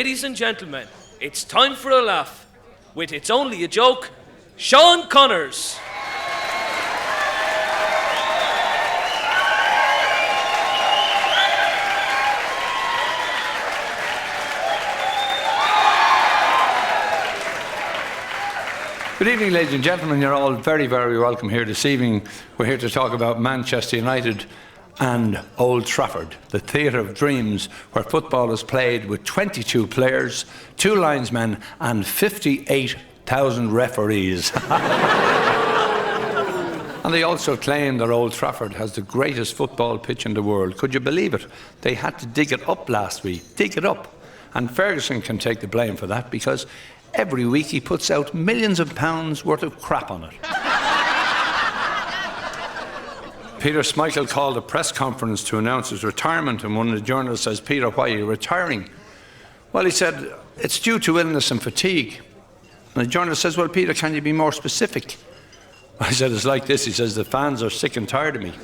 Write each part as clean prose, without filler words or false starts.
Ladies and gentlemen, it's time for a laugh with It's Only a Joke, Shaun Connors. Good evening, ladies and gentlemen. You're all very, very welcome here this evening. We're here to talk about Manchester United and Old Trafford, the theatre of dreams, where football is played with 22 players, 2 linesmen and 58,000 referees. And they also claim that Old Trafford has the greatest football pitch in the world. Could you believe it? They had to dig it up last week. Dig it up. And Ferguson can take the blame for that because every week he puts out millions of pounds worth of crap on it. Peter Schmeichel called a press conference to announce his retirement, and one of the journalists says, "Peter, why are you retiring?" Well, he said, "It's due to illness and fatigue." And the journalist says, "Well, Peter, can you be more specific?" I said, "It's like this." He says, "The fans are sick and tired of me."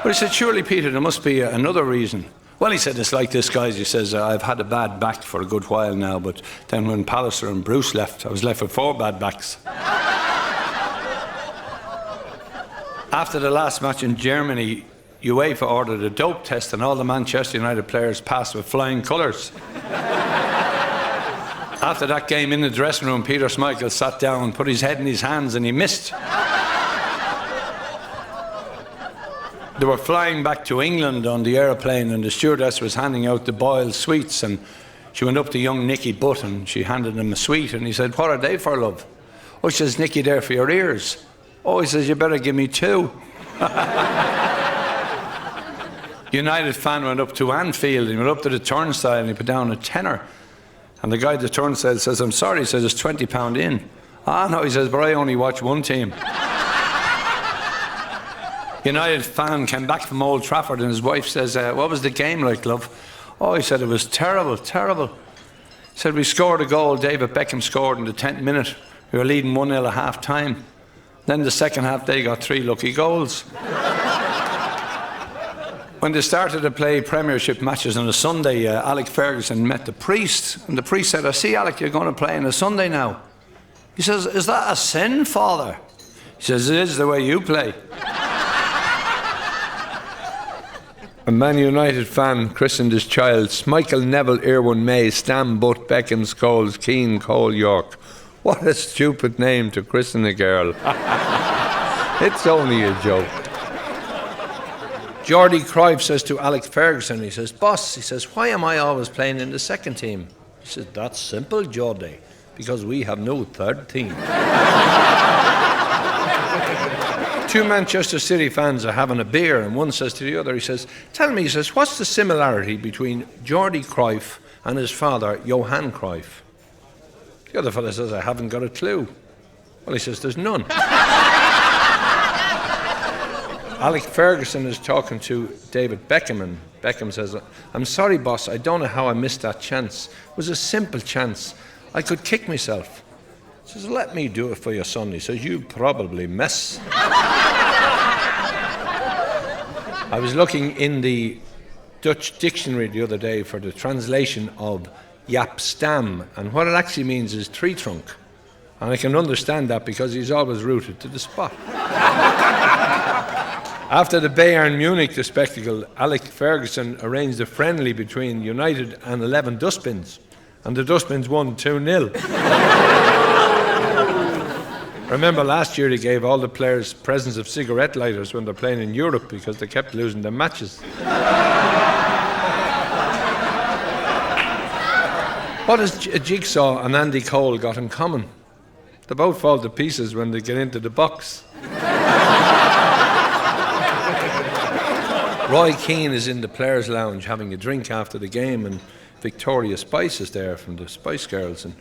But he said, "Surely, Peter, there must be another reason." Well, he said, "It's like this, guys." He says, "I've had a bad back for a good while now, but then when Pallister and Bruce left, I was left with 4 bad backs." After the last match in Germany, UEFA ordered a dope test and all the Manchester United players passed with flying colours. After that game in the dressing room, Peter Schmeichel sat down and put his head in his hands and he missed. They were flying back to England on the aeroplane and the stewardess was handing out the boiled sweets, and she went up to young Nicky Butt and she handed him a sweet and he said, "What are they for, love?" "Oh," she says, "Nicky, they're for your ears." "Oh," he says, "you better give me 2. United fan went up to Anfield, he went up to the turnstile and he put down a tenner. And the guy at the turnstile says, "I'm sorry," he says, "it's £20 in." "Ah, no," he says, "but I only watch one team." United fan came back from Old Trafford and his wife says, "What was the game like, love?" "Oh," he said, "it was terrible, terrible." He said, "We scored a goal, David Beckham scored in the 10th minute. We were leading 1-0 at half time. Then the second half they got 3 lucky goals." When they started to play Premiership matches on a Sunday, Alec Ferguson met the priest, and the priest said, "I see, Alec, you're going to play on a Sunday now." He says, "Is that a sin, Father?" He says, "It is the way you play." A Man United fan christened his child Schmeichel Neville Irwin May Stam Butt Beckham Scholes Keane Cole York. What a stupid name to christen a girl. It's only a joke. Jordi Cruyff says to Alex Ferguson, he says, "Boss," he says, "why am I always playing in the second team?" He says, "That's simple, Jordi, because we have no third team." 2 Manchester City fans are having a beer and one says to the other, he says, "Tell me," he says, "what's the similarity between Jordi Cruyff and his father, Johan Cruyff?" The other fellow says, "I haven't got a clue." Well, he says, "There's none." Alec Ferguson is talking to David Beckham and Beckham says, "I'm sorry, boss, I don't know how I missed that chance. It was a simple chance. I could kick myself." He says, "Let me do it for your son." He says, "You probably miss." I was looking in the Dutch dictionary the other day for the translation of Jaap Stam, and what it actually means is tree trunk. And I can understand that because he's always rooted to the spot. After the Bayern Munich spectacle, Alec Ferguson arranged a friendly between United and 11 dustbins, and the dustbins won 2-0. Remember last year they gave all the players presents of cigarette lighters when they're playing in Europe because they kept losing their matches. What has a jigsaw and Andy Cole got in common? They both fall to pieces when they get into the box. Roy Keane is in the Players' Lounge having a drink after the game, and Victoria Spice is there from the Spice Girls, and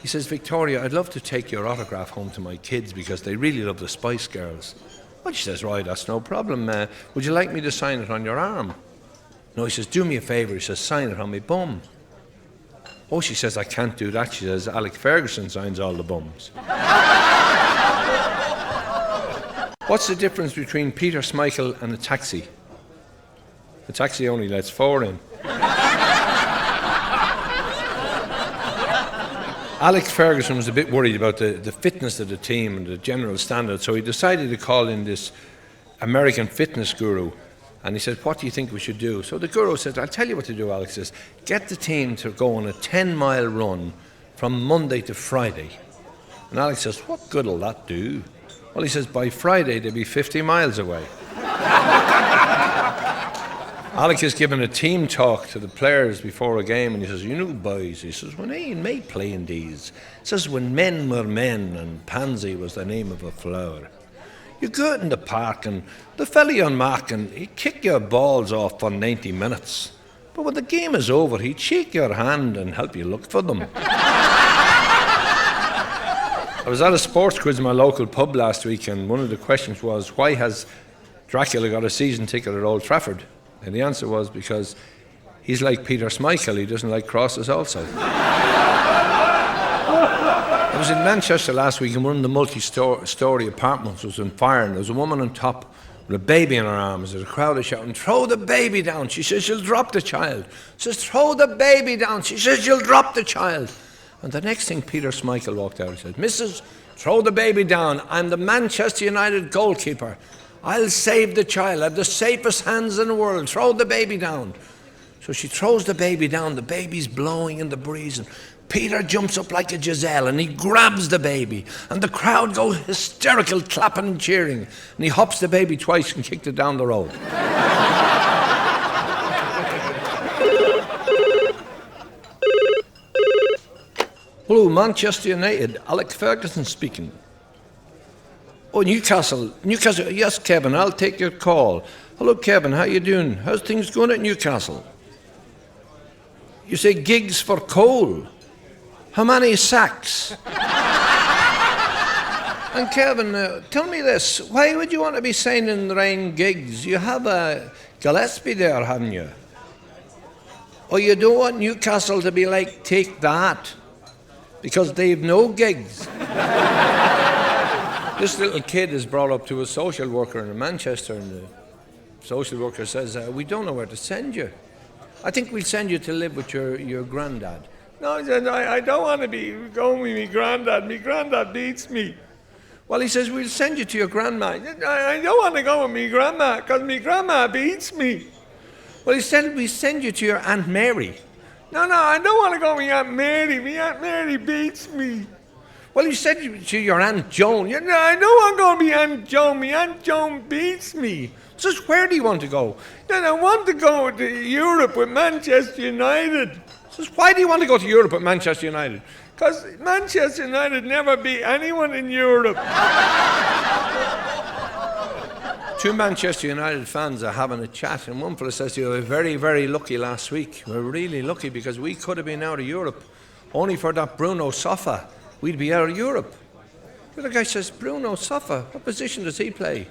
he says, "Victoria, I'd love to take your autograph home to my kids because they really love the Spice Girls." Well, she says, "Right, that's no problem. Would you like me to sign it on your arm?" "No," he says, "do me a favour." He says, "Sign it on my bum." "Oh," she says, "I can't do that." She says, "Alec Ferguson signs all the bums." What's the difference between Peter Schmeichel and a taxi? A taxi only lets 4 in. Alex Ferguson was a bit worried about the fitness of the team and the general standard, so he decided to call in this American fitness guru. And he said, what do you think we should do? So the guru said, I'll tell you what to do, Alex. Says, get the team to go on a 10-mile run from Monday to Friday. And Alex says, what good will that do? Well, he says, by Friday they'll be 50 miles away. Alex is giving a team talk to the players before a game, and he says, you know, boys, he says, when I and me playing these, he says, when men were men and Pansy was the name of a flower, you go out in the park and the fella on mark and he'd kick your balls off for 90 minutes. But when the game is over, he'd shake your hand and help you look for them. I was at a sports quiz in my local pub last week, and one of the questions was, why has Dracula got a season ticket at Old Trafford? And the answer was, because he's like Peter Schmeichel, he doesn't like crosses also. I was in Manchester last week, and one of the multi-story apartments was on fire, and there was a woman on top with a baby in her arms. There's a crowd is shouting, throw the baby down. She says, you'll drop the child. She says, throw the baby down. She says, you'll drop the child. And the next thing, Peter Schmeichel walked out and said, Mrs., throw the baby down. I'm the Manchester United goalkeeper. I'll save the child. I have the safest hands in the world. Throw the baby down. So she throws the baby down. The baby's blowing in the breeze. And Peter jumps up like a gazelle and he grabs the baby. And the crowd go hysterical, clapping and cheering. And he hops the baby twice and kicked it down the road. Hello, Manchester United. Alex Ferguson speaking. Oh, Newcastle. Yes, Kevin, I'll take your call. Hello, Kevin, how you doing? How's things going at Newcastle? You say gigs for coal. How many sacks? And Kevin, tell me this. Why would you want to be saying in the rain gigs? You have a Gillespie there, haven't you? Or you don't want Newcastle to be like Take That, because they've no gigs. This little kid is brought up to a social worker in Manchester, and the social worker says, we don't know where to send you. I think we'll send you to live with your granddad. No, he said, I don't want to be going with me granddad. Me granddad beats me. Well, he says, we'll send you to your grandma. I don't want to go with me grandma, because me grandma beats me. Well, he said, we send you to your Aunt Mary. No, I don't want to go with Aunt Mary. Me Aunt Mary beats me. Well, you said to your Aunt Joan. No, I don't want to go with Aunt Joan. Me Aunt Joan beats me. Says, where do you want to go? No, I want to go to Europe with Manchester United. Says, why do you want to go to Europe with Manchester United? Because Manchester United never beat anyone in Europe. Two Manchester United fans are having a chat, and one fella says to you, we were very, very lucky last week. We were really lucky because we could have been out of Europe. Only for that Bruno Soffa, we'd be out of Europe. The other guy says, Bruno Soffa, what position does he play?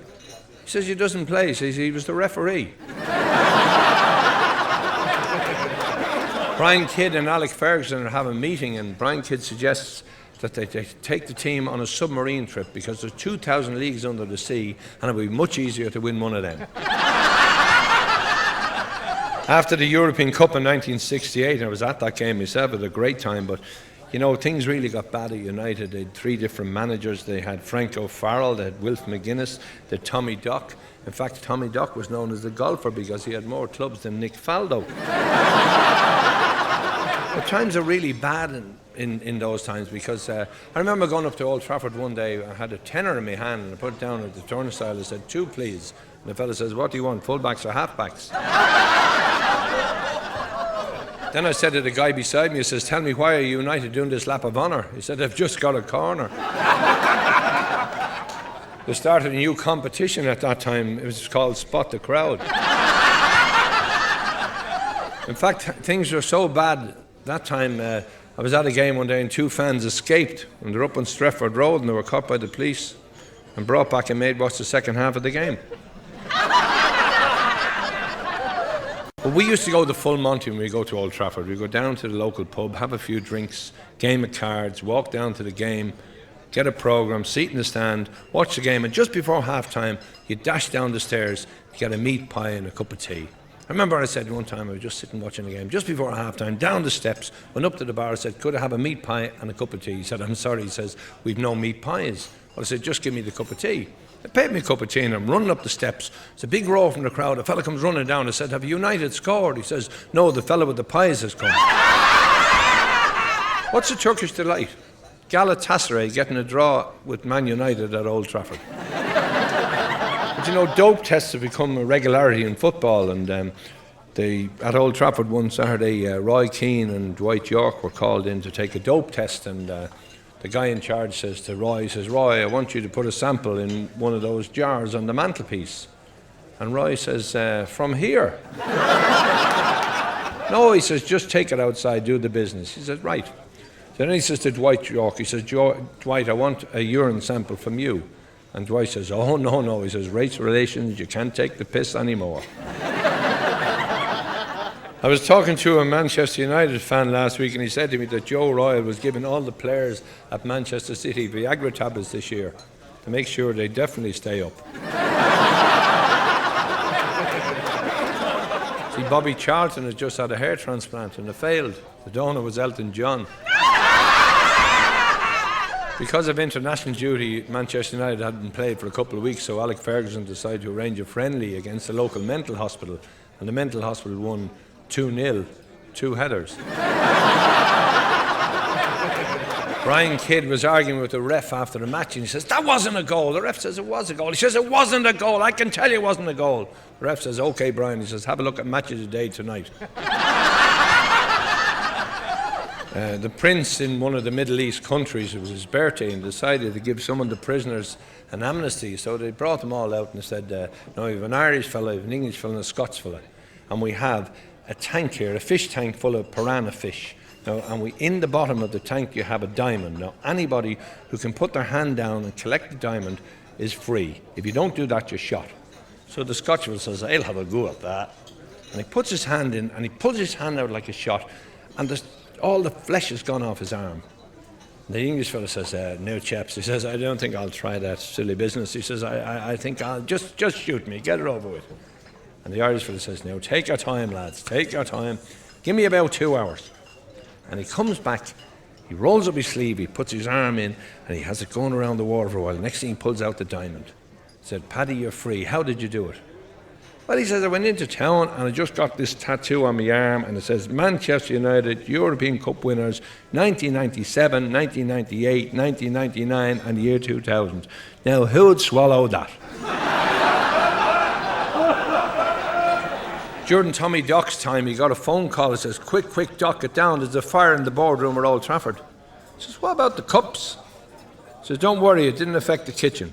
He says he doesn't play. He says he was the referee. Brian Kidd and Alex Ferguson are having a meeting, and Brian Kidd suggests that they take the team on a submarine trip because there's 2,000 leagues under the sea and it would be much easier to win one of them. After the European Cup in 1968, I was at that game myself, it was a great time, but you know, things really got bad at United. They had three different managers. They had Frank O'Farrell, they had Wilf McGuinness, they had Tommy Dock. In fact, Tommy Dock was known as the golfer because he had more clubs than Nick Faldo. But times are really bad in those times because I remember going up to Old Trafford one day. I had a tenner in my hand and I put it down at the turnstile. I said, 2 please. And the fella says, what do you want, fullbacks or halfbacks? Then I said to the guy beside me, he says, tell me, why are United doing this lap of honour? He said, they've just got a corner. They started a new competition at that time. It was called Spot the Crowd. In fact, things were so bad that time. I was at a game one day and 2 fans escaped, and they're up on Stretford Road and they were caught by the police and brought back and made watch the second half of the game. But we used to go the full Monty when we go to Old Trafford. We go down to the local pub, have a few drinks, game of cards, walk down to the game, get a programme, seat in the stand, watch the game, and just before half-time, you dash down the stairs, you get a meat pie and a cup of tea. I remember I said one time I was just sitting watching the game, just before half-time, down the steps, went up to the bar, I said, could I have a meat pie and a cup of tea? He said, I'm sorry. He says, we've no meat pies. Well, I said, just give me the cup of tea. They paid me a cup of tea and I'm running up the steps. It's a big row from the crowd. A fella comes running down. I said, have United scored? He says, no, the fella with the pies has come. What's a Turkish delight? Galatasaray getting a draw with Man United at Old Trafford. But you know, dope tests have become a regularity in football, and at Old Trafford one Saturday, Roy Keane and Dwight York were called in to take a dope test, and the guy in charge says to Roy, he says, Roy, I want you to put a sample in one of those jars on the mantelpiece. And Roy says, from here? No, he says, just take it outside, do the business. He says, right. So then he says to Dwight York, he says, Dwight, I want a urine sample from you. And Dwight says, oh, no. He says, race relations, you can't take the piss anymore. I was talking to a Manchester United fan last week, and he said to me that Joe Royle was giving all the players at Manchester City Viagra tablets this year to make sure they definitely stay up. See, Bobby Charlton has just had a hair transplant and it failed. The donor was Elton John. Because of international duty, Manchester United hadn't played for a couple of weeks, so Alec Ferguson decided to arrange a friendly against the local mental hospital, and the mental hospital won 2-0, 2 headers. Brian Kidd was arguing with the ref after the match, and he says, that wasn't a goal. The ref says, it was a goal. He says, it wasn't a goal. I can tell you it wasn't a goal. The ref says, OK, Brian. He says, have a look at Match of the Day tonight. The prince in one of the Middle East countries, it was his birthday, and decided to give some of the prisoners an amnesty. So they brought them all out and said, no, we have an Irish fella, we have an English fella and a Scots fella. And we have a tank here, a fish tank full of piranha fish. Now, and in the bottom of the tank you have a diamond. Now, anybody who can put their hand down and collect the diamond is free. If you don't do that, you're shot. So the Scotchman says, I'll have a go at that. And he puts his hand in, and he pulls his hand out like a shot, and all the flesh has gone off his arm. The English fellow says, no chaps. He says, I don't think I'll try that silly business. He says, I think I'll just shoot me, get it over with. And the Irish fellow says, no, take your time, lads, take your time. Give me about 2 hours. And he comes back, he rolls up his sleeve, he puts his arm in, and he has it going around the water for a while. Next thing he pulls out the diamond. He said, Paddy, you're free. How did you do it? Well, he says, I went into town and I just got this tattoo on my arm, and it says Manchester United European Cup winners 1997, 1998, 1999 and the year 2000. Now, who'd swallow that? During Tommy Dock's time, he got a phone call that says, quick, Dock, get down, there's a fire in the boardroom at Old Trafford. He says, what about the cups? He says, don't worry, it didn't affect the kitchen.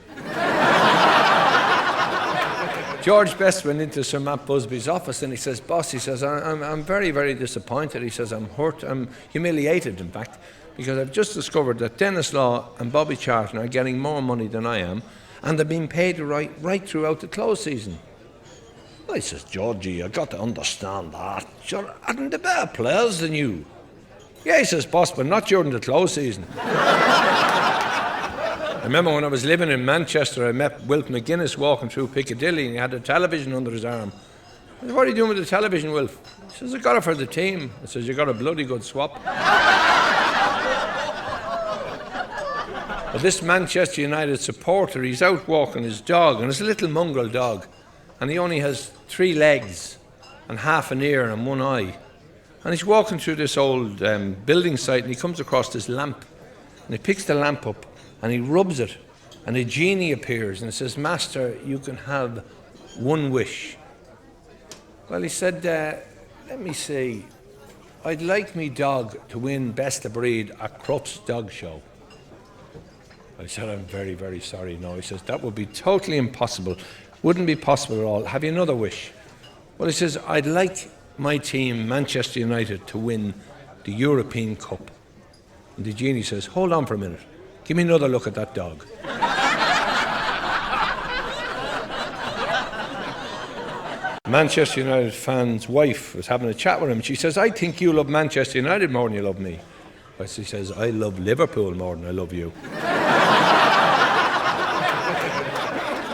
George Best went into Sir Matt Busby's office and he says, boss, he says, I'm very, very disappointed. He says, I'm hurt, I'm humiliated, in fact, because I've just discovered that Dennis Law and Bobby Charlton are getting more money than I am, and they're being paid right throughout the close season. Well, he says, Georgie, I've got to understand that. Sure, aren't they better players than you? Yeah, he says, boss, but not during the close season. I remember when I was living in Manchester, I met Wilf McGuinness walking through Piccadilly, and he had a television under his arm. I said, what are you doing with the television, Wilf? He says, I got it for the team. I says, you got a bloody good swap. But this Manchester United supporter, he's out walking his dog, and it's a little mongrel dog, and he only has 3 legs and half an ear and 1 eye. And he's walking through this old building site, and he comes across this lamp, and he picks the lamp up, and he rubs it, and a genie appears, and it says, Master, you can have 1 wish. Well, he said, let me see, I'd like me dog to win Best of Breed at Krupp's Dog Show. I said, I'm very, very sorry. No, he says, that would be totally impossible. Wouldn't be possible at all. Have you another wish? Well, he says, I'd like my team, Manchester United, to win the European Cup. And the genie says, hold on for a minute. Give me another look at that dog. Manchester United fan's wife was having a chat with him. She says, I think you love Manchester United more than you love me. But she says, I love Liverpool more than I love you.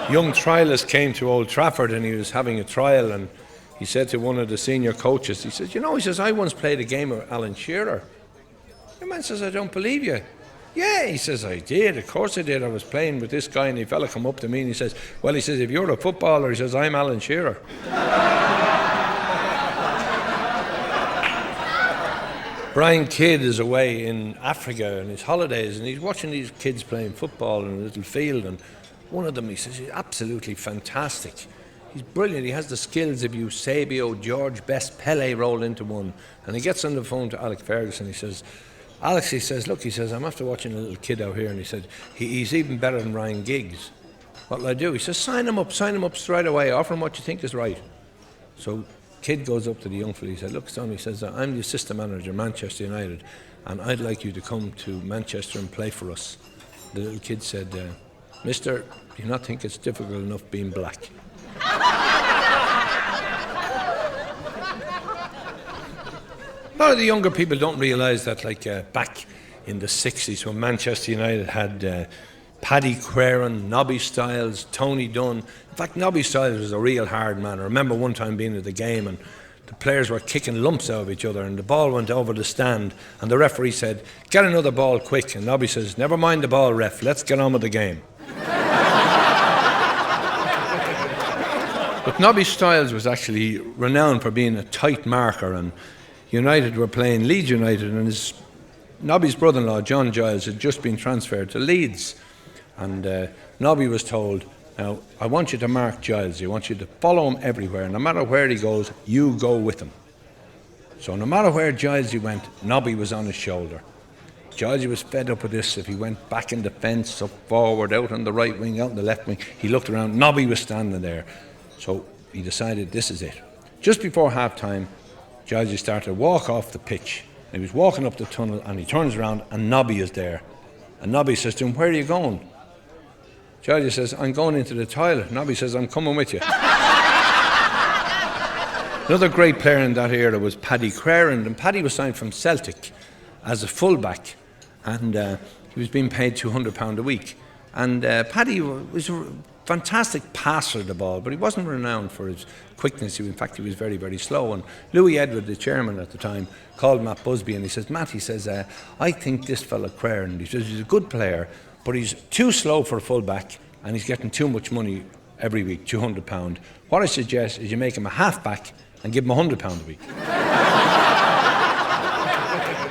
Young trialist came to Old Trafford and he was having a trial, and he said to one of the senior coaches, he says, he says, I once played a game with Alan Shearer. The man says, I don't believe you. Yeah, he says, I did. Of course I did. I was playing with this guy and the fella come up to me and he says, well, he says, if you're a footballer, he says, I'm Alan Shearer. Brian Kidd is away in Africa on his holidays and he's watching these kids playing football in a little field, and one of them, he says, he's absolutely fantastic. He's brilliant. He has the skills of Eusebio, George Best, Pele rolled into one. And he gets on the phone to Alex Ferguson. He says, Alex, he says, look, he says, I'm after watching a little kid out here. And he said, he's even better than Ryan Giggs. What'll I do? He says, sign him up straight away. Offer him what you think is right. So kid goes up to the young fella. He said, look, son, he says, I'm the assistant manager of Manchester United, and I'd like you to come to Manchester and play for us. The little kid said, mister, do you not think it's difficult enough being black? A lot of the younger people don't realise that, back in the 60s when Manchester United had Paddy Crerand, Nobby Stiles, Tony Dunn. In fact, Nobby Stiles was a real hard man. I remember one time being at the game and the players were kicking lumps out of each other and the ball went over the stand and the referee said, get another ball quick. And Nobby says, never mind the ball, ref, let's get on with the game. But Nobby Stiles was actually renowned for being a tight marker, and United were playing Leeds United, and Nobby's brother-in-law, John Giles, had just been transferred to Leeds. And Nobby was told, now, I want you to mark Giles. I want you to follow him everywhere. No matter where he goes, you go with him. So no matter where Giles went, Nobby was on his shoulder. Giles was fed up with this. If he went back in defence, up forward, out on the right wing, out on the left wing, he looked around, Nobby was standing there. So he decided this is it. Just before half-time, Giles started to walk off the pitch. He was walking up the tunnel and he turns around and Nobby is there. And Nobby says to him, where are you going? Giles says, I'm going into the toilet. Nobby says, I'm coming with you. Another great player in that era was Paddy Crerand, and Paddy was signed from Celtic as a fullback, and he was being paid £200 a week. And Paddy was a fantastic passer of the ball, but he wasn't renowned for his quickness. In fact, he was very, very slow. And Louis Edward, the chairman at the time, called Matt Busby and he says, Matt, he says, I think this fella Crerand, he says, he's a good player, but he's too slow for a full-back and he's getting too much money every week, £200. What I suggest is you make him a half-back and give him £100 a week.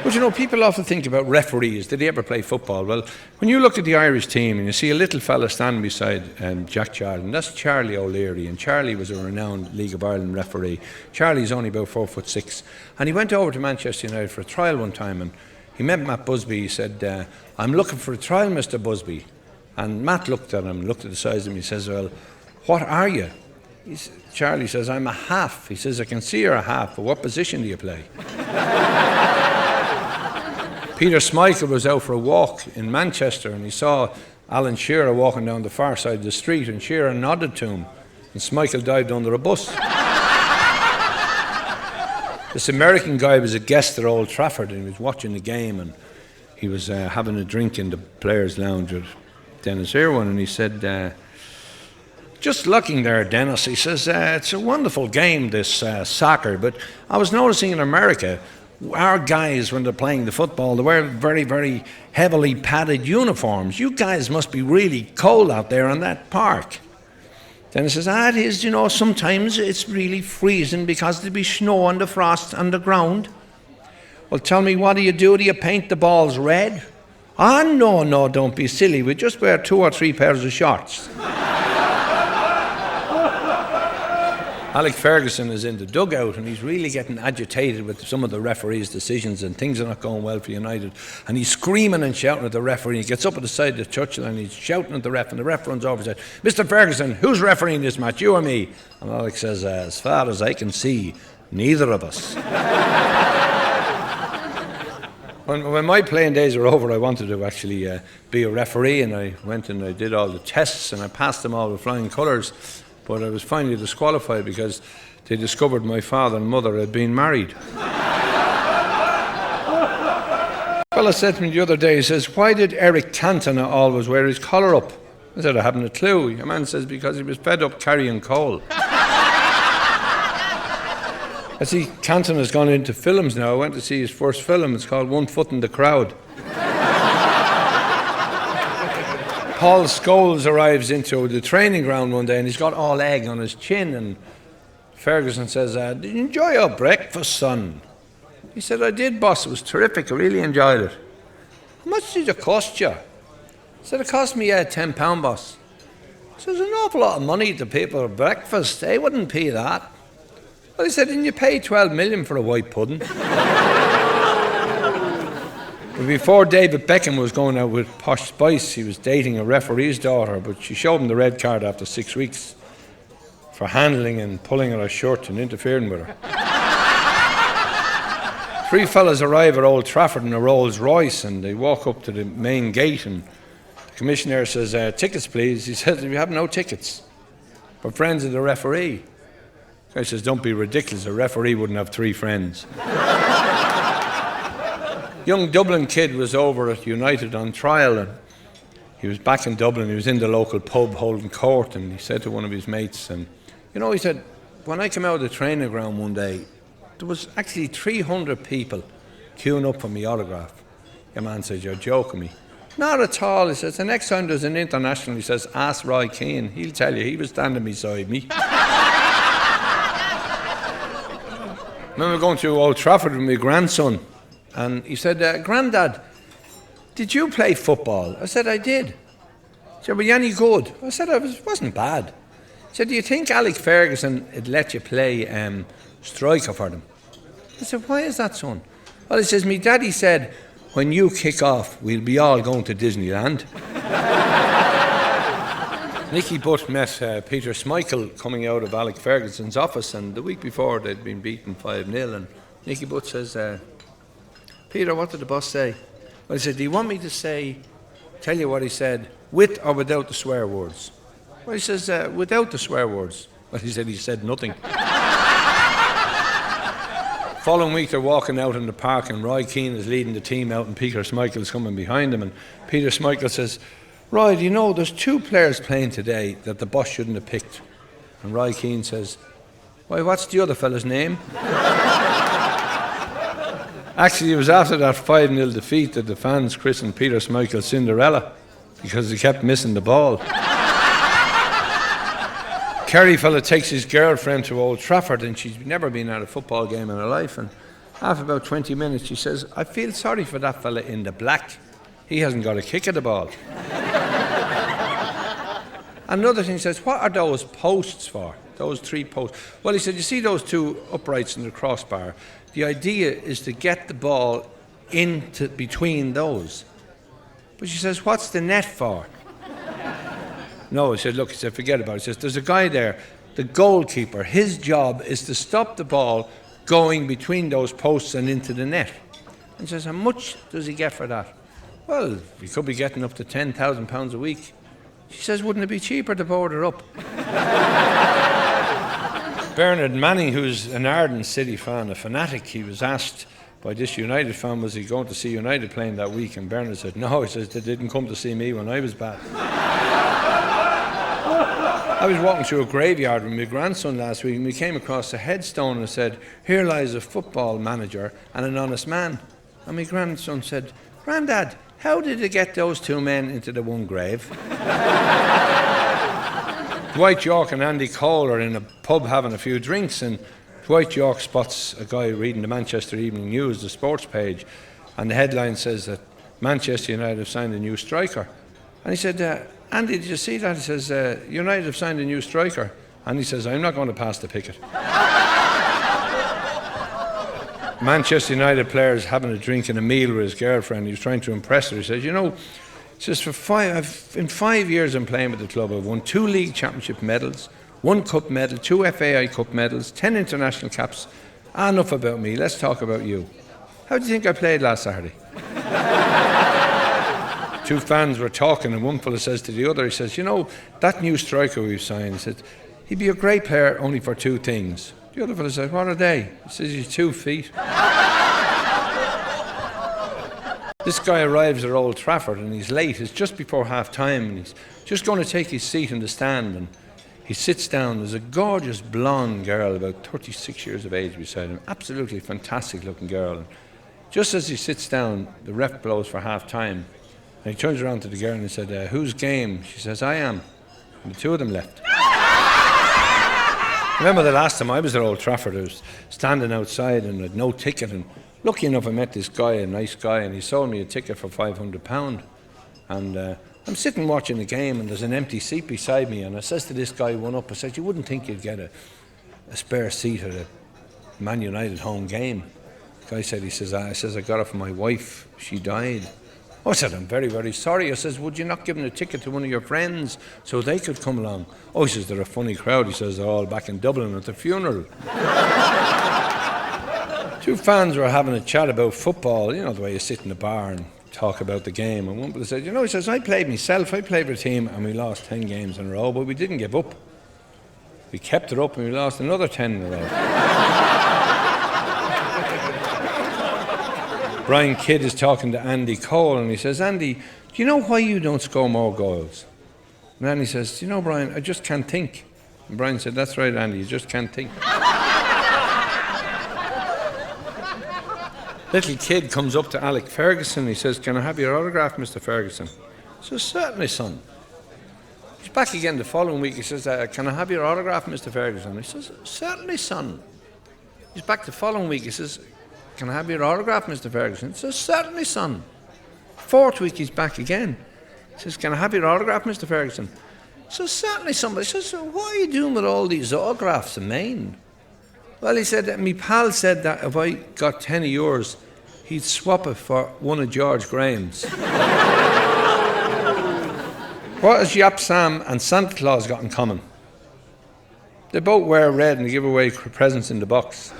But people often think about referees. Did he ever play football? Well, when you look at the Irish team and you see a little fella standing beside Jack Charlton, that's Charlie O'Leary, and Charlie was a renowned League of Ireland referee. Charlie's only about 4'6", and he went over to Manchester United for a trial one time, and he met Matt Busby. He said, I'm looking for a trial, Mr. Busby. And Matt looked at him, looked at the size of him, he says, well, what are you? Charlie says, I'm a half. He says, I can see you're a half, but what position do you play? Peter Schmeichel was out for a walk in Manchester and he saw Alan Shearer walking down the far side of the street, and Shearer nodded to him and Schmeichel dived under a bus. This American guy was a guest at Old Trafford and he was watching the game, and he was having a drink in the players' lounge with Dennis Irwin, and he said, just looking there, Dennis, he says, it's a wonderful game, this soccer, but I was noticing in America, our guys, when they're playing the football, they wear very, very heavily padded uniforms. You guys must be really cold out there in that park. Then he says, it is, sometimes it's really freezing because there'll be snow and the frost on the ground. Well, tell me, what do? Do you paint the balls red? No, don't be silly. We just wear 2 or 3 pairs of shorts. Alex Ferguson is in the dugout and he's really getting agitated with some of the referee's decisions, and things are not going well for United. And he's screaming and shouting at the referee. He gets up at the side of the touchline and he's shouting at the ref, and the ref runs over and says, Mr. Ferguson, who's refereeing this match, you or me? And Alex says, as far as I can see, neither of us. When my playing days were over, I wanted to actually be a referee, and I went and I did all the tests and I passed them all with flying colours. But I was finally disqualified because they discovered my father and mother had been married. A fella said to me the other day, he says, why did Eric Cantona always wear his collar up? I said, I haven't a clue. A man says, because he was fed up carrying coal. I see Canton has gone into films now. I went to see his first film. It's called One Foot in the Crowd. Paul Scholes arrives into the training ground one day and he's got all egg on his chin, and Ferguson says, "Did you enjoy your breakfast, son?" He said, "I did, boss. It was terrific. I really enjoyed it." "How much did it cost you?" He said, "It cost me £10, boss." He says, "An awful lot of money to pay for breakfast. They wouldn't pay that." Well, he said, "Didn't you pay 12 million for a white pudding?" But before David Beckham was going out with Posh Spice, he was dating a referee's daughter, but she showed him the red card after 6 weeks for handling and pulling on her shirt and interfering with her. 3 fellas arrive at Old Trafford in a Rolls Royce, and they walk up to the main gate, and the commissioner says, "Tickets, please." He says, "We have no tickets. We're friends of the referee." The guy says, "Don't be ridiculous. A referee wouldn't have 3 friends." Young Dublin kid was over at United on trial, and he was back in Dublin. He was in the local pub holding court, and he said to one of his mates, he said, "When I came out of the training ground one day, there was actually 300 people queuing up for my autograph." Your man says, "You're joking me." "Not at all." He says, "The next time there's an international," he says, "ask Roy Keane. He'll tell you. He was standing beside me." I remember going to Old Trafford with my grandson, and he said, "Grandad, did you play football?" I said, "I did." He said, "Were you any good?" I said, "I wasn't bad." He said, "Do you think Alex Ferguson would let you play striker for them?" I said, "Why is that, son?" Well, he says, "Me daddy said, when you kick off, we'll be all going to Disneyland." Nicky Butt met Peter Schmeichel coming out of Alex Ferguson's office, and the week before they'd been beaten 5-0, and Nicky Butt says, "Peter, what did the boss say?" Well, he said, "Do you want me to tell you what he said, with or without the swear words?" Well, he says, "Without the swear words." Well, he said nothing. Following week, they're walking out in the park, and Roy Keane is leading the team out, and Peter Schmeichel is coming behind him. And Peter Schmeichel says, "Roy, do you know there's 2 players playing today that the boss shouldn't have picked?" And Roy Keane says, "Why, what's the other fella's name?" Actually, it was after that 5-0 defeat that the fans christened Peter Schmeichel Cinderella, because he kept missing the ball. Kerry fella takes his girlfriend to Old Trafford, and she's never been at a football game in her life, and after about 20 minutes she says, "I feel sorry for that fella in the black. He hasn't got a kick at the ball." Another thing, says, "What are those posts for? Those 3 posts?" Well, he said, "You see those 2 uprights in the crossbar? The idea is to get the ball into between those." But she says, "What's the net for?" "No," he said, "Look," he said, "forget about it." He says, "There's a guy there, the goalkeeper. His job is to stop the ball going between those posts and into the net." And she says, "How much does he get for that?" "Well, he could be getting up to £10,000 a week." She says, "Wouldn't it be cheaper to board her up?" Bernard Manning, who's an ardent City fan, a fanatic, he was asked by this United fan, was he going to see United playing that week? And Bernard said, "No," he says, "they didn't come to see me when I was bad." I was walking through a graveyard with my grandson last week, and we came across a headstone and it said, "Here lies a football manager and an honest man." And my grandson said, "Grandad, how did they get those 2 men into the one grave?" Dwight York and Andy Cole are in a pub having a few drinks, and Dwight York spots a guy reading the Manchester Evening News, the sports page, and the headline says that Manchester United have signed a new striker. And he said, "Andy, did you see that?" He says, "United have signed a new striker." And he says, "I'm not going to pass the picket." Manchester United players having a drink and a meal with his girlfriend. He was trying to impress her. He says, he says, in 5 years I'm playing with the club, I've won 2 league championship medals, 1 cup medal, 2 FAI Cup medals, 10 international caps. Enough about me, let's talk about you. How do you think I played last Saturday? 2 fans were talking, and one fella says to the other, he says, "That new striker we've signed," he said, "he'd be a great player only for 2 things. The other fella said, "What are they?" He says, "He's 2 feet. This guy arrives at Old Trafford and he's late. It's just before half time, and he's just going to take his seat in the stand, and He sits down. There's a gorgeous blonde girl, about 36 years of age, beside him. Absolutely fantastic-looking girl. And just as he sits down, the ref blows for half-time. And he turns around to the girl and he said, "Whose game?" She says, "I am." And the two of them left. I remember the last time I was at Old Trafford, I was standing outside and had no ticket. And lucky enough, I met this guy, a nice guy, and he sold me a ticket for £500. And I'm sitting watching the game, and there's an empty seat beside me. And I says to this guy who won up, I said, "You wouldn't think you'd get a spare seat at a Man United home game?" The guy said, I got it for my wife. She died. Oh, I said, "I'm very, very sorry." I says, "Would you not give him a ticket to one of your friends so they could come along?" Oh, he says, "They're a funny crowd." He says, "They're all back in Dublin at the funeral." Two fans were having a chat about football, you know, the way you sit in the bar and talk about the game. And one fellow said, he says, "I played myself. I played for a team and we lost 10 games in a row, but we didn't give up. We kept it up and we lost another 10 in a row." Brian Kidd is talking to Andy Cole and he says, "Andy, do you know why you don't score more goals?" And Andy says, "Do you know, Brian, I just can't think." And Brian said, "That's right, Andy, you just can't think." Little kid comes up to Alec Ferguson. He says, "Can I have your autograph, Mr. Ferguson?" He says, "Certainly, son." He's back again the following week. He says, "Can I have your autograph, Mr. Ferguson?" He says, "Certainly, son." He's back the following week. He says, "Can I have your autograph, Mr. Ferguson?" He says, "Certainly, son." Fourth week, he's back again. He says, "Can I have your autograph, Mr. Ferguson?" He says, "Certainly, son." He says, "So what are you doing with all these autographs in Maine?" Well, he said, "My pal said that if I got 10 of yours, he'd swap it for one of George Graham's." What has Yap Sam and Santa Claus got in common? They both wear red and they give away presents in the box.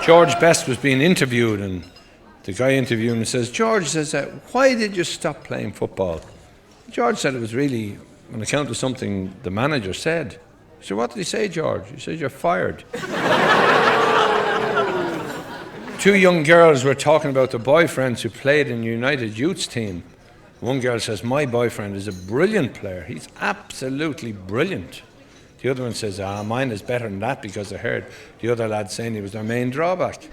George Best was being interviewed, and the guy interviewing him says, "George," says, "why did you stop playing football?" George said it was really on account of something the manager said. He said, "What did he say, George?" He said, "You're fired." Two young girls were talking about their boyfriends who played in the United Youths team. One girl says, "My boyfriend is a brilliant player. He's absolutely brilliant." The other one says, "Mine is better than that," because I heard the other lad saying he was their main drawback.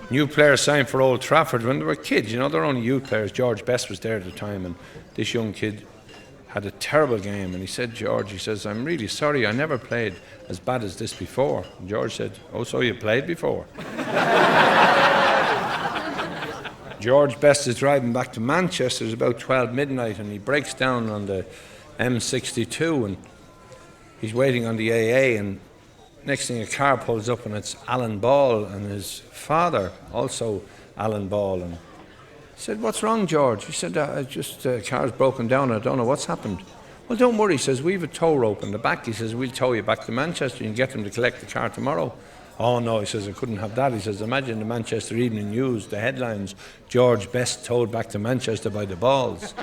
New players signed for Old Trafford when they were kids. They're only youth players. George Best was there at the time, and this young kid had a terrible game. And he said, he says, "I'm really sorry, I never played as bad as this before." And George said, "Oh, so you played before?" George Best is driving back to Manchester. It's about 12 midnight, and he breaks down on the M62, and he's waiting on the AA, and next thing a car pulls up, and it's Alan Ball and his father, also Alan Ball. And he said, "What's wrong, George?" He said, "Car's broken down. I don't know what's happened." "Well, don't worry," he says, "we've a tow rope in the back." He says, "We'll tow you back to Manchester. You can get them to collect the car tomorrow." "Oh, no," he says, "I couldn't have that." He says, "Imagine the Manchester Evening News, the headlines, George Best towed back to Manchester by the balls."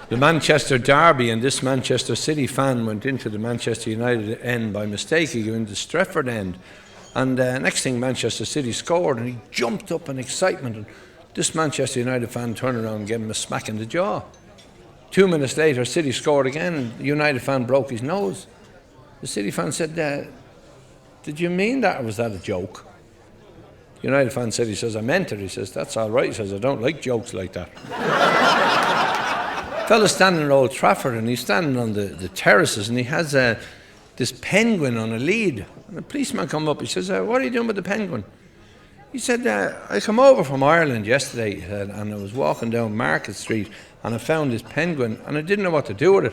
The Manchester Derby, and this Manchester City fan went into the Manchester United end by mistake. He went into Stretford end. And next thing, Manchester City scored, and he jumped up in excitement. And this Manchester United fan turned around and gave him a smack in the jaw. 2 minutes later, City scored again, and the United fan broke his nose. The City fan said, "Did you mean that, or was that a joke?" The United fan said, "I meant it." He says, "That's all right." He says, "I don't like jokes like that." Fella's standing at Old Trafford, and he's standing on the terraces, and he has this penguin on a lead. And the policeman come up. He says, "What are you doing with the penguin?" He said, "I come over from Ireland yesterday," he said, "and I was walking down Market Street, and I found this penguin, and I didn't know what to do with it.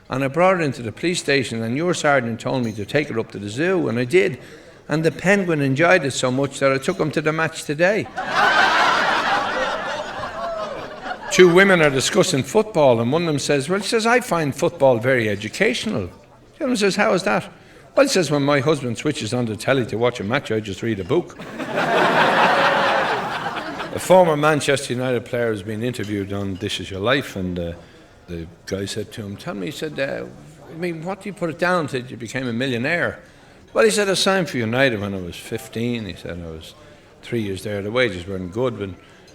And I brought it into the police station, and your sergeant told me to take it up to the zoo, and I did. And the penguin enjoyed it so much that I took him to the match today." Two women are discussing football, and one of them says, "Well," she says, "I find football very educational." The other one says, "How is that?" "Well," he says, "when my husband switches on the telly to watch a match, I just read a book." A former Manchester United player has been interviewed on This Is Your Life, and the guy said to him, "Tell me," he said, "what do you put it down to that you became a millionaire?" "Well," he said, "I signed for United when I was 15. He said, "I was 3 years there. The wages weren't good, but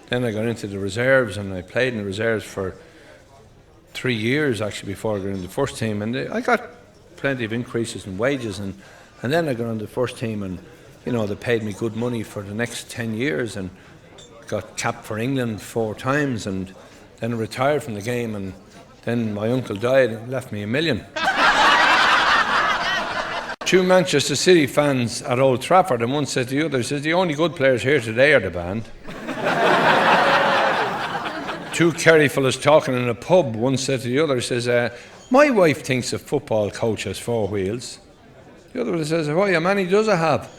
Then I got into the reserves, and I played in the reserves for 3 years actually before I got in the first team, and I got plenty of increases in wages, and then I got on the first team, and they paid me good money for the next 10 years, and got capped for England 4 times, and then retired from the game, and then my uncle died and left me $1 million. 2 Manchester City fans at Old Trafford, and one said to the other, says, the only good players here today are the band. 2 Kerry fellas talking in a pub, one said to the other, says, my wife thinks a football coach has 4 wheels. The other one says, how many does it have?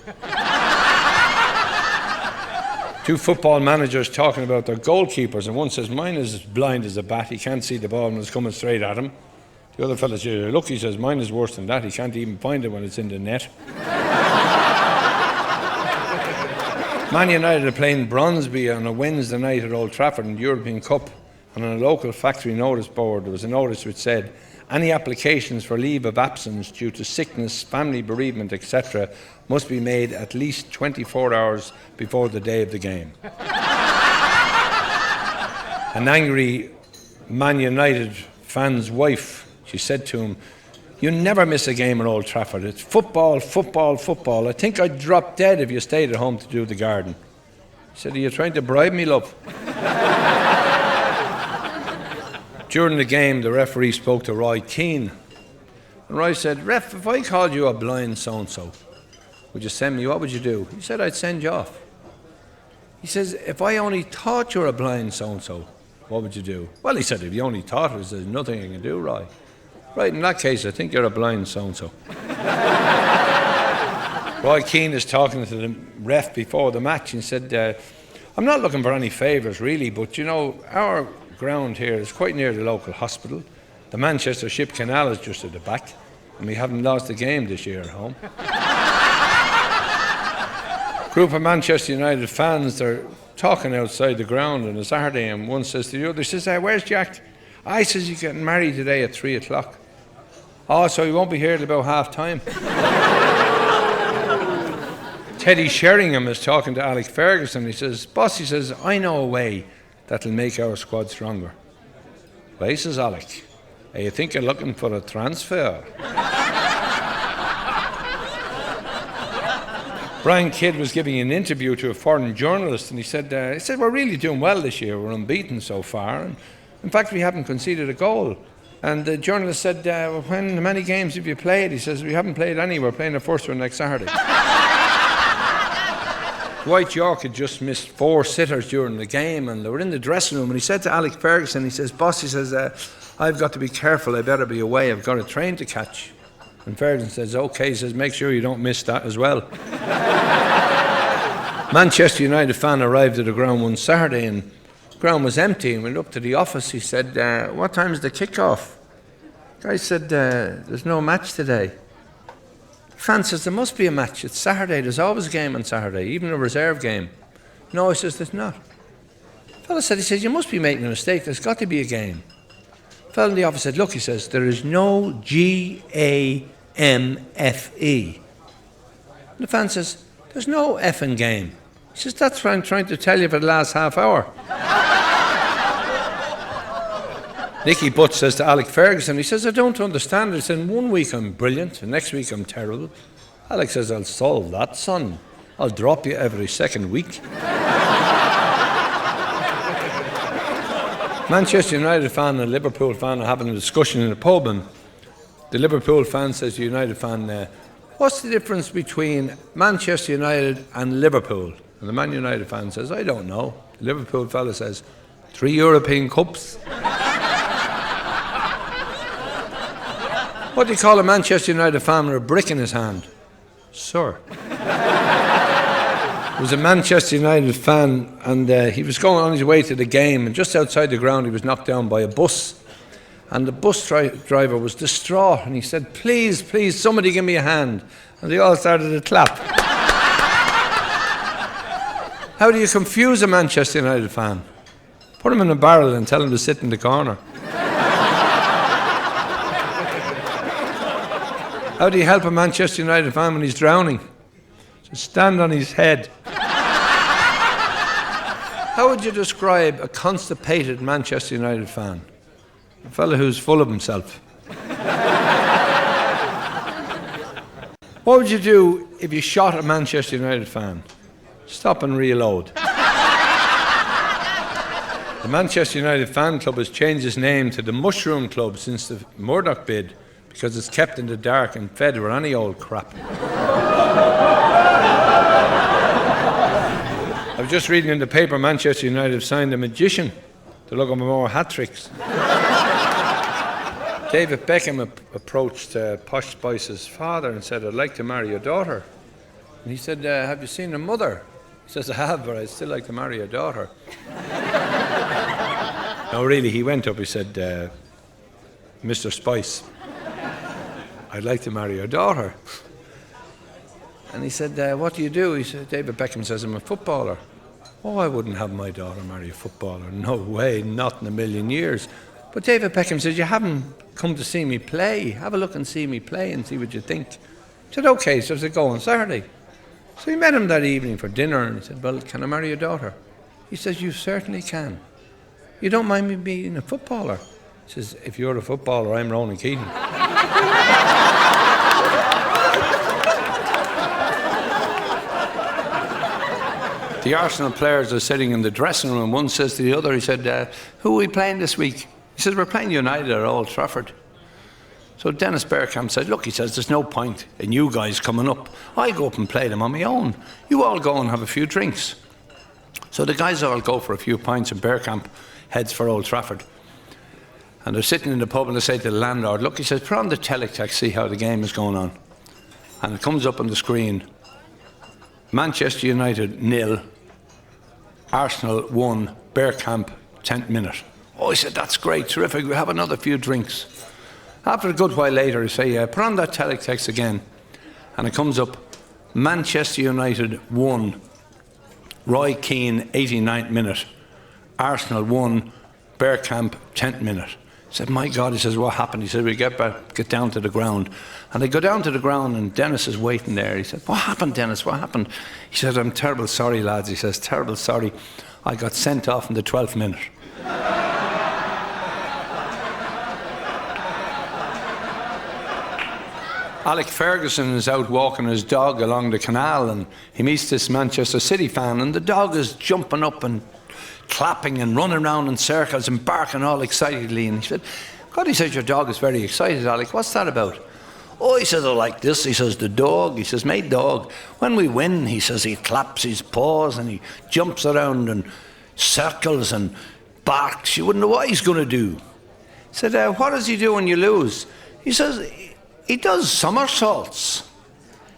2 football managers talking about their goalkeepers, and one says, mine is as blind as a bat, he can't see the ball when it's coming straight at him. The other fella says, look, he says, mine is worse than that, he can't even find it when it's in the net. Man United are playing Bronsby on a Wednesday night at Old Trafford in the European Cup, and on a local factory notice board there was a notice which said, any applications for leave of absence due to sickness, family bereavement, etc. must be made at least 24 hours before the day of the game. An angry Man United fan's wife, she said to him, you never miss a game at Old Trafford. It's football, football, football. I think I'd drop dead if you stayed at home to do the garden. He said, are you trying to bribe me, love? During the game, the referee spoke to Roy Keane. And Roy said, ref, if I called you a blind so-and-so, would you send me? What would you do? He said, I'd send you off. He says, if I only thought you were a blind so-and-so, what would you do? Well, he said, if you only thought it, there's nothing I can do, Roy. Right, in that case, I think you're a blind so-and-so. Roy Keane is talking to the ref before the match and said, I'm not looking for any favours, really, but, our ground here is quite near the local hospital. The Manchester Ship Canal is just at the back, and we haven't lost a game this year at home. Group of Manchester United fans, they're talking outside the ground on a Saturday, and one says to the other, says, where's Jack? I says, he's getting married today at 3 o'clock. Oh, so he won't be here till about half time. Teddy Sheringham is talking to Alex Ferguson. He says, boss, he says, I know a way that'll make our squad stronger. Why, says Alec, you think you're looking for a transfer? Brian Kidd was giving an interview to a foreign journalist, and he said, we're really doing well this year. We're unbeaten so far. And in fact, we haven't conceded a goal. And the journalist said, well, how many games have you played? He says, we haven't played any. We're playing the first one next Saturday. Dwight York had just missed 4 sitters during the game, and they were in the dressing room, and he said to Alex Ferguson, he says, boss, he says, I've got to be careful, I better be away, I've got a train to catch. And Ferguson says, okay, he says, make sure you don't miss that as well. Manchester United fan arrived at the ground one Saturday, and the ground was empty, and went up to the office. He said, what time's the kick-off? The guy said, there's no match today. Fan says, there must be a match. It's Saturday. There's always a game on Saturday, even a reserve game. No, he says, there's not. The fellow said, he says, you must be making a mistake. There's got to be a game. The fellow in the office said, look, he says, there is no G-A-M-F-E. The fan says, there's no effing game. He says, that's what I'm trying to tell you for the last half hour. Nicky Butt says to Alex Ferguson, he says, I don't understand. He said, 1 week I'm brilliant, the next week I'm terrible. Alex says, I'll solve that, son. I'll drop you every second week. Manchester United fan and Liverpool fan are having a discussion in a pub, and the Liverpool fan says to the United fan, what's the difference between Manchester United and Liverpool? And the Man United fan says, I don't know. The Liverpool fella says, 3 European Cups. What do you call a Manchester United fan with a brick in his hand? Sir. There was a Manchester United fan, and he was going on his way to the game, and just outside the ground he was knocked down by a bus. And the bus driver was distraught, and he said, please, please, somebody give me a hand. And they all started to clap. How do you confuse a Manchester United fan? Put him in a barrel and tell him to sit in the corner. How do you help a Manchester United fan when he's drowning? Just stand on his head. How would you describe a constipated Manchester United fan? A fella who's full of himself. What would you do if you shot a Manchester United fan? Stop and reload. The Manchester United fan club has changed its name to the Mushroom Club since the Murdoch bid because it's kept in the dark and fed with any old crap. I was just reading in the paper Manchester United have signed a magician to look at more hat-tricks. David Beckham approached Posh Spice's father and said, "I'd like to marry your daughter." And he said, "Have you seen her mother?" He says, "I have, but I'd still like to marry your daughter." No, really, he went up, he said, "Mr. Spice, I'd like to marry your daughter." And he said, "What do you do?" He said, David Beckham says, "I'm a footballer." "Oh, I wouldn't have my daughter marry a footballer. No way, not in a million years." But David Beckham says, "You haven't come to see me play. Have a look and see me play and see what you think." He said, "Okay," so I said, "Go on Saturday." So he met him that evening for dinner and he said, "Well, can I marry your daughter?" He says, "You certainly can. You don't mind me being a footballer?" He says, "If you're a footballer, I'm Ronan Keating." The Arsenal players are sitting in the dressing room. One says to the other, he said, "Who are we playing this week?" He says, "We're playing United at Old Trafford." So Dennis Bergkamp said, "Look," he says, "there's no point in you guys coming up. I'll go up and play them on my own. You all go and have a few drinks." So the guys all go for a few pints and Bergkamp heads for Old Trafford. And they're sitting in the pub and they say to the landlord, "Look," he says, "put on the teletext, see how the game is going on." And it comes up on the screen, Manchester United 0, Arsenal 1, Bergkamp 10th minute. Oh, he said, "That's great, terrific, we'll have another few drinks." After a good while later, he say, "Put on that teletext again." And it comes up, Manchester United 1, Roy Keane 89th minute, Arsenal 1, Bergkamp 10th minute. He said, "My God," he says, "what happened?" He said, "We get down to the ground." And they go down to the ground and Dennis is waiting there. He said, "What happened, Dennis? What happened?" He said, "I'm terrible sorry, lads." He says, "Terrible sorry. I got sent off in the 12th minute." Alec Ferguson is out walking his dog along the canal and he meets this Manchester City fan and the dog is jumping up and clapping and running around in circles and barking all excitedly. And he said, "God," he says, "your dog is very excited, Alec. What's that about?" "Oh," he says, "I like this." He says, "The dog," he says, "my dog, when we win," he says, "he claps his paws and he jumps around and circles and barks. You wouldn't know what he's going to do." He said, "What does he do when you lose?" He says, "He does somersaults."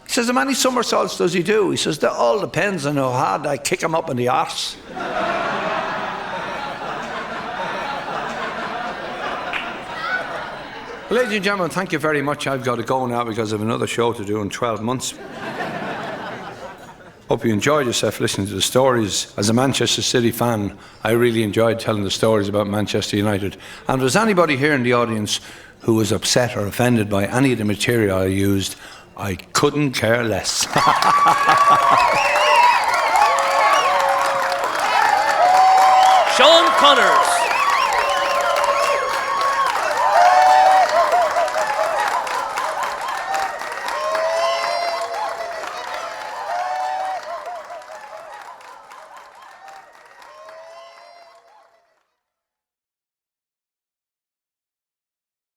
He says, "How many somersaults does he do?" He says, "That all depends on how hard I kick him up in the arse." Ladies and gentlemen, thank you very much. I've got to go now because I have another show to do in 12 months. Hope you enjoyed yourself listening to the stories. As a Manchester City fan, I really enjoyed telling the stories about Manchester United. And if there's anybody here in the audience who was upset or offended by any of the material I used, I couldn't care less. Shaun Connors.